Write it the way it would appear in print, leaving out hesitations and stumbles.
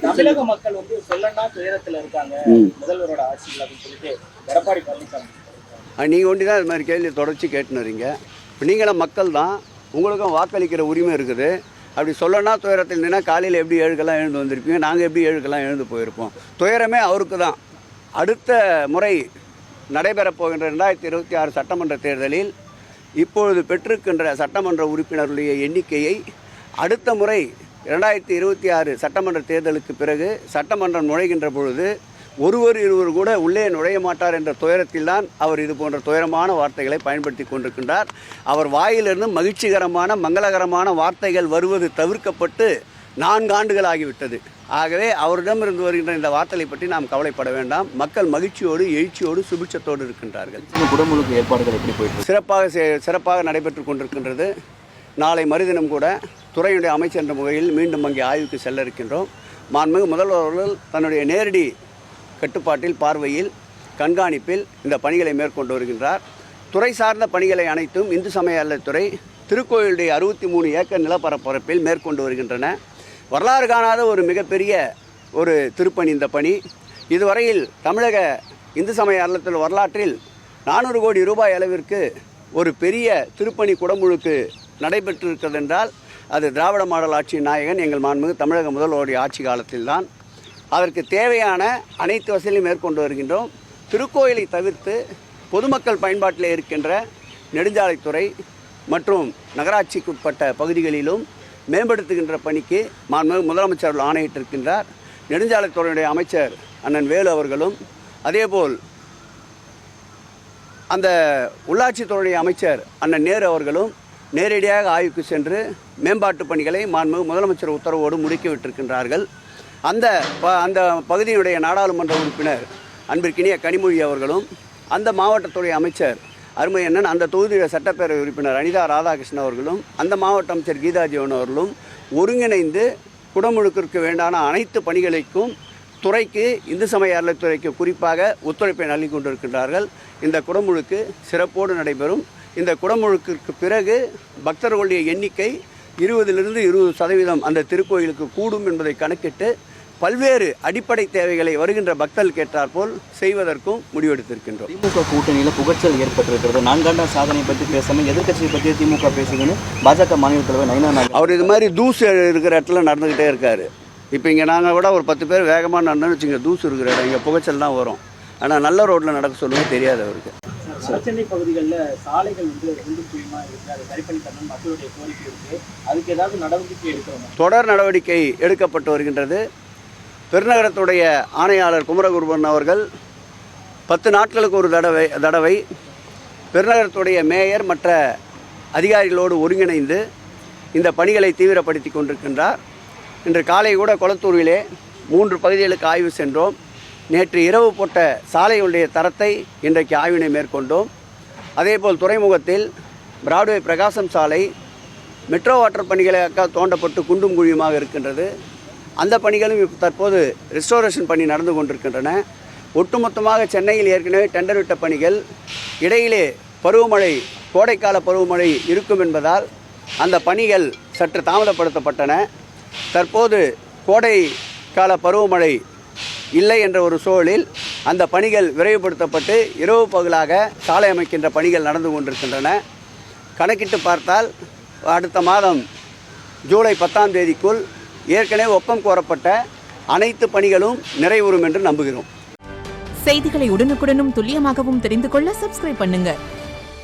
தமிழக மக்கள் வந்து சொல்லனா துயரத்துல இருக்காங்க முதல்வரோட ஆட்சியில் அப்படின்னு சொல்லிட்டு எடப்பாடி பழனிசாமி நீங்கள் ஒண்டி தான் இது மாதிரி கேள்வி தொடர்ச்சி கேட்டுனுறீங்க. இப்போ நீங்களும் மக்கள் தான், உங்களுக்கும் வாக்களிக்கிற உரிமை இருக்குது. அப்படி சொல்லனா துயரத்தில் இருந்தீங்கன்னா காலையில் எப்படி ஏழுக்கெல்லாம் எழுந்து வந்திருப்பீங்க, நாங்கள் எப்படி ஏழுக்கெல்லாம் எழுந்து போயிருப்போம். துயரமே அவருக்கு தான். அடுத்த முறை நடைபெறப் போகின்ற 2026 சட்டமன்ற தேர்தலில் இப்பொழுது பெற்றிருக்கின்ற சட்டமன்ற உறுப்பினர்களுடைய எண்ணிக்கையை அடுத்த முறை 2026 சட்டமன்ற தேர்தலுக்கு பிறகு சட்டமன்றம் நுழைகின்ற பொழுது ஒருவர் இருவர் கூட உள்ளே நுழைய மாட்டார் என்ற துயரத்தில் தான் அவர் இது போன்ற துயரமான வார்த்தைகளை பயன்படுத்தி கொண்டிருக்கின்றார். அவர் வாயிலிருந்து மகிழ்ச்சிகரமான மங்களகரமான வார்த்தைகள் வருவது தவிர்க்கப்பட்டு 4 ஆண்டுகள் ஆகிவிட்டது. ஆகவே அவரிடமிருந்து வருகின்ற இந்த வார்த்தைகளை பற்றி நாம் கவலைப்பட வேண்டாம். மக்கள் மகிழ்ச்சியோடு எழுச்சியோடு சுபிட்சத்தோடு இருக்கின்றார்கள். குடமுழுக்கு ஏற்பாடுகள் எப்படி போயிட்டு சிறப்பாக நடைபெற்று கொண்டிருக்கின்றது. நாளை மறுதினம் கூட துறையுடைய அமைச்சர் என்ற முறையில் மீண்டும் அங்கே ஆய்வுக்கு செல்ல இருக்கின்றோம். மாண்புமிகு முதல்வர் அவர்கள் தன்னுடைய நேரடி கட்டுப்பாட்டில் பார்வையில் கண்காணிப்பில் இந்த பணிகளை மேற்கொண்டு வருகின்றார். துறை சார்ந்த பணிகளை அனைத்தும் இந்து சமய அறநிலையத்துறை திருக்கோயிலுடைய 63 ஏக்கர் நிலப்பரப்பில் மேற்கொண்டு வருகின்றன. வரலாறு காணாத ஒரு மிகப்பெரிய ஒரு திருப்பணி இந்த பணி. இதுவரையில் தமிழக இந்து சமய அறநிலையத்துறை வரலாற்றில் 400 கோடி ரூபாய் அளவிற்கு ஒரு பெரிய திருப்பணி குடமுழுக்கு நடைபெற்றிருக்கிறது என்றால் அது திராவிட மாடல் ஆட்சி நாயகன் எங்கள் மாண்புமிகு தமிழக முதல்வருடைய ஆட்சி காலத்தில்தான். அதற்கு தேவையான அனைத்து வசதிகளையும் மேற்கொண்டு வருகின்றோம். திருக்கோயிலை தவிர்த்து பொதுமக்கள் பயன்பாட்டில் இருக்கின்ற நெடுஞ்சாலைத்துறை மற்றும் நகராட்சிக்குட்பட்ட பகுதிகளிலும் மேம்படுத்துகின்ற பணிக்கு மாண்புமிகு முதலமைச்சர் ஆணையிட்டிருக்கின்றார். நெடுஞ்சாலைத்துறையுடைய அமைச்சர் அண்ணன் வேலு அவர்களும் அதேபோல் அந்த உள்ளாட்சித்துறையுடைய அமைச்சர் அண்ணன் நேரு அவர்களும் நேரடியாக ஆய்வுக்கு சென்று மேம்பாட்டு பணிகளை மாண்புமிகு முதலமைச்சர் உத்தரவோடு முடுக்கிவிட்டிருக்கின்றார்கள். அந்த பகுதியினுடைய நாடாளுமன்ற உறுப்பினர் அன்பிற்கினிய கனிமொழி அவர்களும் அந்த மாவட்டத்துடைய அமைச்சர் அருமை அண்ணன் அந்த தொகுதியுடைய சட்டப்பேரவை உறுப்பினர் அனிதா ராதாகிருஷ்ணன் அவர்களும் அந்த மாவட்ட அமைச்சர் கீதா ஜீவன் அவர்களும் ஒருங்கிணைந்து குடமுழுக்கிற்கு வேண்டான அனைத்து பணிகளுக்கும் துறைக்கு இந்து சமய அறநிலையத்துறைக்கு குறிப்பாக ஒத்துழைப்பை நல்கி கொண்டிருக்கின்றார்கள். இந்த குடமுழுக்கு சிறப்போடு நடைபெறும். இந்த குடமுழுக்கிற்கு பிறகு பக்தர்களுடைய எண்ணிக்கை 20% அந்த திருக்கோயிலுக்கு கூடும் என்பதை கணக்கிட்டு பல்வேறு அடிப்படை தேவைகளை வருகின்ற பக்தர்கள் கேட்டாற்போல் செய்வதற்கும் முடிவெடுத்திருக்கின்றோம். திமுக கூட்டணியில் புகழ்ச்சல் ஏற்பட்டிருக்கிறது. 4 ஆண்டு சாதனை பற்றி பேசாமல் எதிர்க்கட்சியை பற்றி திமுக பேசுதுன்னு பாஜக மாநில தலைவர் நயினா நாகேந்திரன் அவர் இது மாதிரி தூசு இருக்கிற இடத்துல நடந்துக்கிட்டே இருக்கார். இப்போ இங்கே நாங்கள் விட ஒரு 10 பேர் வேகமாக நடந்தோன்னு வச்சுங்க, தூசு இருக்கிற இடம் இங்கே புகைச்சல் தான் வரும். ஆனால் நல்ல ரோட்டில் நடக்க சொல்லுவது தெரியாது அவருக்கு. சென்னை பகுதிகளில் சாலைகள் வந்து ரெண்டு தூய்மா இருக்குது, அதை சரி பண்ணி தரணும் மக்களுடைய கோரிக்கை இருக்குது. அதுக்கு ஏதாவது நடவடிக்கை எடுக்கிறோம்? தொடர் நடவடிக்கை எடுக்கப்பட்டு வருகின்றது. பெருநகரத்துடைய ஆணையாளர் குமரகுருபன் அவர்கள் 10 நாட்களுக்கு ஒரு தடவை பெருநகரத்துடைய மேயர் மற்ற அதிகாரிகளோடு ஒருங்கிணைந்து இந்த பணிகளை தீவிரப்படுத்தி கொண்டிருக்கின்றார். இன்று காலை கூட கொளத்தூரிலே 3 பகுதிகளுக்கு ஆய்வு சென்றோம். நேற்று இரவு போட்ட சாலைகளுடைய தரத்தை இன்றைக்கு ஆய்வினை மேற்கொண்டோம். அதேபோல் துறைமுகத்தில் பிராட்வே பிரகாசம் சாலை மெட்ரோ வாட்டர் பணிகளாக தோண்டப்பட்டு குண்டும் குழியுமாக இருக்கின்றது. அந்த பணிகளும் இப்போ தற்போது ரெஸ்டோரேஷன் பணி நடந்து கொண்டிருக்கின்றன. ஒட்டுமொத்தமாக சென்னையில் ஏற்கனவே டெண்டர் விட்ட பணிகள் இடையிலே பருவமழை கோடைக்கால பருவமழை இருக்கும் என்பதால் அந்த பணிகள் சற்று தாமதப்படுத்தப்பட்டன. தற்போது கோடை கால பருவமழை இல்லை என்ற ஒரு சூழலில் அந்த பணிகள் விரைவுபடுத்தப்பட்டு இரவு பகலாக சாலை அமைக்கின்ற பணிகள் நடந்து கொண்டிருக்கின்றன. கணக்கிட்டு பார்த்தால் அடுத்த மாதம் ஜூலை 10ஆம் தேதிக்குள் ஏற்கனவே ஒப்பம் கோரப்பட்ட அனைத்து பணிகளும் நிறைவுறும் என்று நம்புகிறோம். செய்திகளை உடனுக்குடனும் துல்லியமாகவும் தெரிந்து கொள்ள சப்ஸ்கிரைப் பண்ணுங்க.